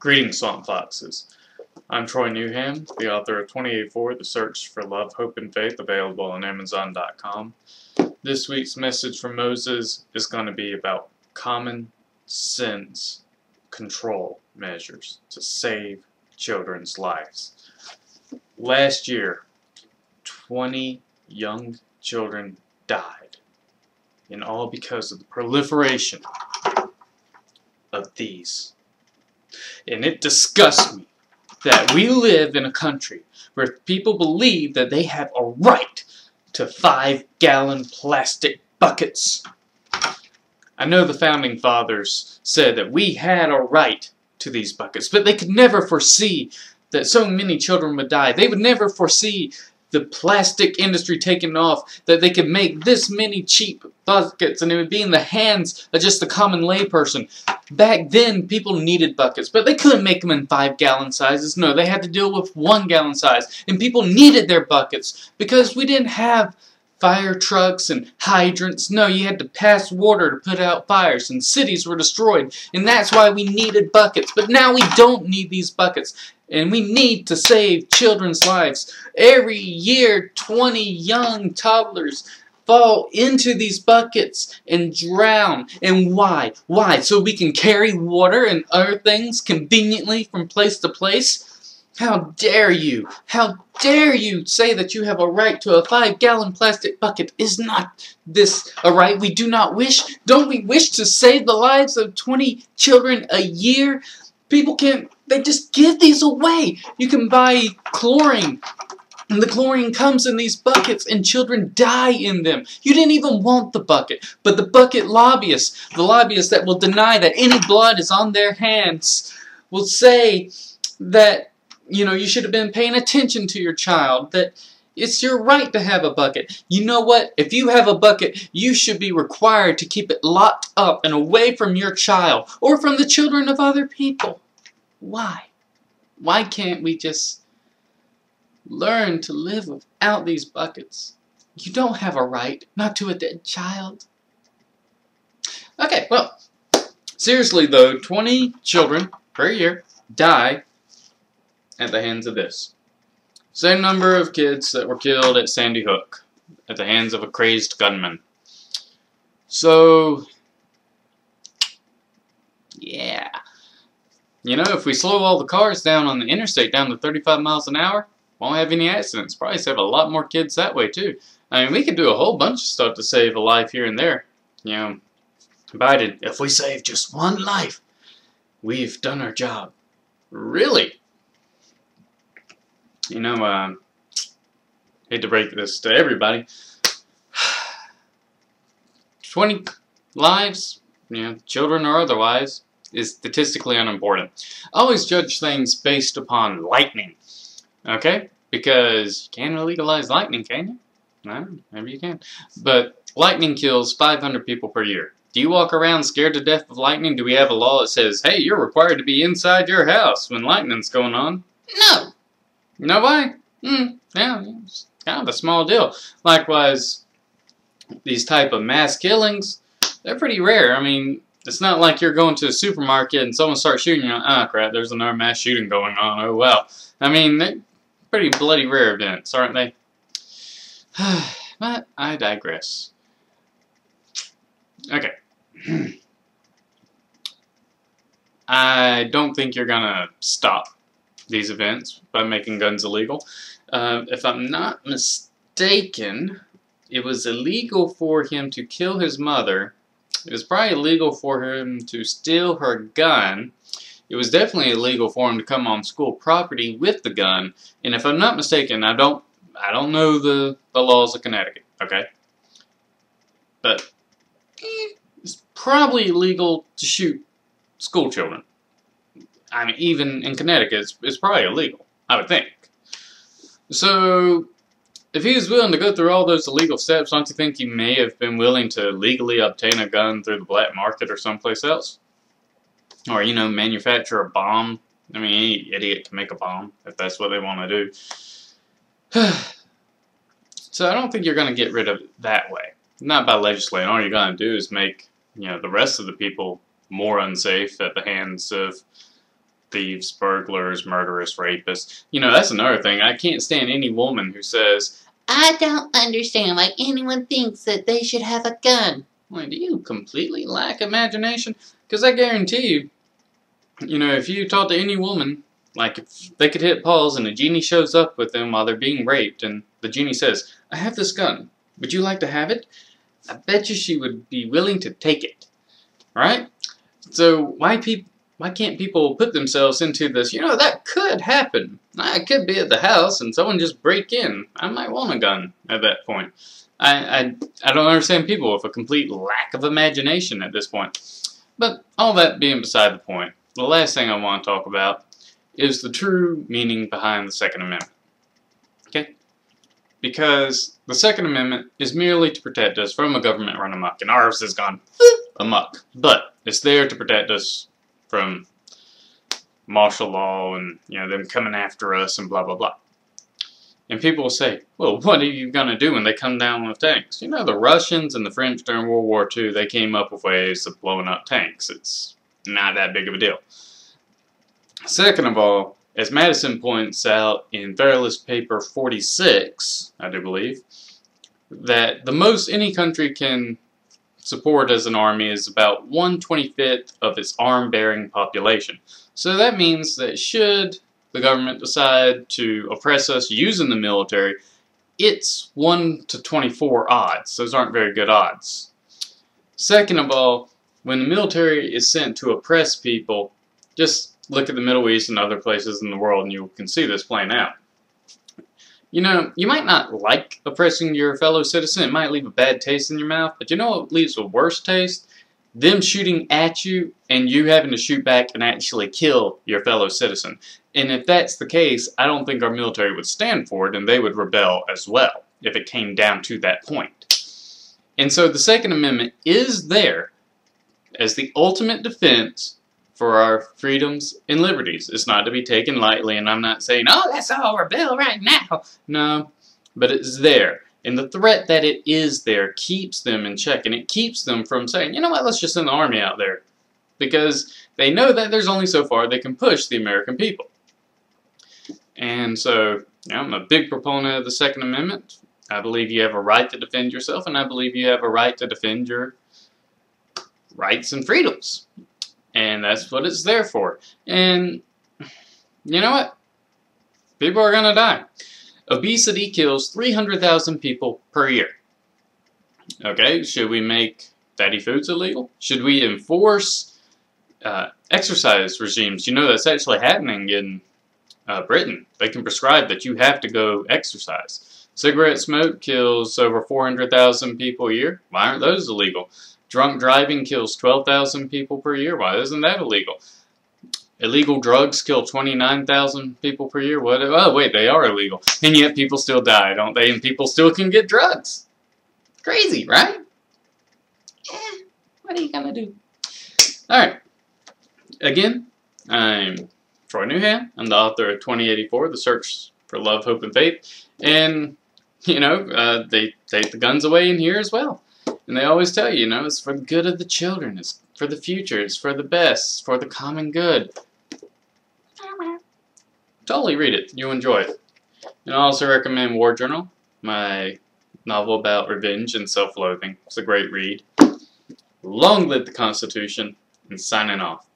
Greetings, Swamp Foxes. I'm Troy Newham, the author of 28-4, The Search for Love, Hope, and Faith, available on Amazon.com. This week's message from Moses is going to be about common sense control measures to save children's lives. Last year, 20 young children died, and all because of the proliferation of these. And it disgusts me that we live in a country where people believe that they have a right to 5-gallon plastic buckets. I know the founding fathers said that we had a right to these buckets, but they could never foresee that so many children would die. They would never foresee the plastic industry taking off, that they could make this many cheap buckets and it would be in the hands of just the common layperson. Back then, people needed buckets, but they couldn't make them in 5-gallon sizes. No, they had to deal with 1-gallon size, and people needed their buckets because we didn't have fire trucks and hydrants. No, you had to pass water to put out fires, and cities were destroyed, and that's why we needed buckets. But now we don't need these buckets, and we need to save children's lives. Every year, 20 young toddlers fall into these buckets and drown. And why? Why? So we can carry water and other things conveniently from place to place? How dare you? How dare you say that you have a right to a 5-gallon plastic bucket? Is not this a right we do not wish? Don't we wish to save the lives of 20 children a year? People can't, they just give these away. You can buy chlorine, and the chlorine comes in these buckets, and children die in them. You didn't even want the bucket, but the bucket lobbyists, the lobbyists that will deny that any blood is on their hands, will say that, you know, you should have been paying attention to your child, that it's your right to have a bucket. You know what? If you have a bucket, you should be required to keep it locked up and away from your child or from the children of other people. Why? Why can't we just learn to live without these buckets? You don't have a right not to a dead child. Okay, well, seriously though, 20 children per year die at the hands of this. Same number of kids that were killed at Sandy Hook at the hands of a crazed gunman. So, yeah. You know, if we slow all the cars down on the interstate down to 35 miles an hour, won't have any accidents. Probably save a lot more kids that way too. I mean, we could do a whole bunch of stuff to save a life here and there. You know, Biden, if we save just one life, we've done our job. Really? You know, hate to break this to everybody. 20 lives, you know, children or otherwise, is statistically unimportant. I always judge things based upon lightning. Okay? Because you can't legalize lightning, can you? No, maybe you can. But lightning kills 500 people per year. Do you walk around scared to death of lightning? Do we have a law that says, hey, you're required to be inside your house when lightning's going on? No. You know why? Yeah, it's kind of a small deal. Likewise, these type of mass killings, they're pretty rare. I mean, it's not like you're going to a supermarket and someone starts shooting you. Ah, crap, there's another mass shooting going on. Oh, well. I mean, they're pretty bloody rare events, aren't they? But I digress. Okay. I don't think you're going to stop these events by making guns illegal. If I'm not mistaken, it was illegal for him to kill his mother. It was probably illegal for him to steal her gun. It was definitely illegal for him to come on school property with the gun. And if I'm not mistaken, I don't know the laws of Connecticut, okay? But it's probably illegal to shoot school children. I mean, even in Connecticut, it's probably illegal, I would think. So, if he was willing to go through all those illegal steps, don't you think he may have been willing to legally obtain a gun through the black market or someplace else? Or, you know, manufacture a bomb? I mean, any idiot can make a bomb if that's what they want to do. So I don't think you're going to get rid of it that way. Not by legislating. All you're going to do is make, you know, the rest of the people more unsafe at the hands of thieves, burglars, murderers, rapists. You know, that's another thing. I can't stand any woman who says, "I don't understand why anyone thinks that they should have a gun." Well, do you completely lack imagination? Because I guarantee you, you know, if you talk to any woman, like if they could hit pause and a genie shows up with them while they're being raped, and the genie says, "I have this gun. Would you like to have it?" I bet you she would be willing to take it. Right? So why can't people put themselves into this, you know, that could happen. I could be at the house and someone just break in. I might want a gun at that point. I don't understand people with a complete lack of imagination at this point. But all that being beside the point, the last thing I want to talk about is the true meaning behind the Second Amendment. Okay? Because the Second Amendment is merely to protect us from a government run amok, and ours has gone amok. But it's there to protect us from martial law and, you know, them coming after us and blah blah blah. And people will say, well, what are you going to do when they come down with tanks? You know, the Russians and the French during World War II, they came up with ways of blowing up tanks. It's not that big of a deal. Second of all, as Madison points out in Federalist Paper 46, I do believe, that the most any country can support as an army is about 1/25 of its arm-bearing population. So that means that should the government decide to oppress us using the military, it's 1 to 24 odds. Those aren't very good odds. Second of all, when the military is sent to oppress people, just look at the Middle East and other places in the world and you can see this playing out. You know, you might not like oppressing your fellow citizen. It might leave a bad taste in your mouth. But you know what leaves a worse taste? Them shooting at you and you having to shoot back and actually kill your fellow citizen. And if that's the case, I don't think our military would stand for it, and they would rebel as well if it came down to that point. And so the Second Amendment is there as the ultimate defense for our freedoms and liberties. It's not to be taken lightly, and I'm not saying, oh, let's all rebel right now. No, but it's there. And the threat that it is there keeps them in check, and it keeps them from saying, you know what, let's just send the army out there. Because they know that there's only so far they can push the American people. And so, you know, I'm a big proponent of the Second Amendment. I believe you have a right to defend yourself, and I believe you have a right to defend your rights and freedoms. And that's what it's there for. And you know what? People are going to die. Obesity kills 300,000 people per year. Okay, should we make fatty foods illegal? Should we enforce exercise regimes? You know that's actually happening in Britain. They can prescribe that you have to go exercise. Cigarette smoke kills over 400,000 people a year. Why aren't those illegal? Drunk driving kills 12,000 people per year. Why isn't that illegal? Illegal drugs kill 29,000 people per year. What? Oh, wait, they are illegal. And yet people still die, don't they? And people still can get drugs. Crazy, right? What are you going to do? Alright. Again, I'm Troy Newham. I'm the author of 2084, The Search for Love, Hope, and Faith. And, you know, they take the guns away in here as well. And they always tell you, you know, it's for the good of the children. It's for the future. It's for the best. It's for the common good. Totally read it. You'll enjoy it. And I also recommend War Journal, my novel about revenge and self-loathing. It's a great read. Long live the Constitution, and signing off.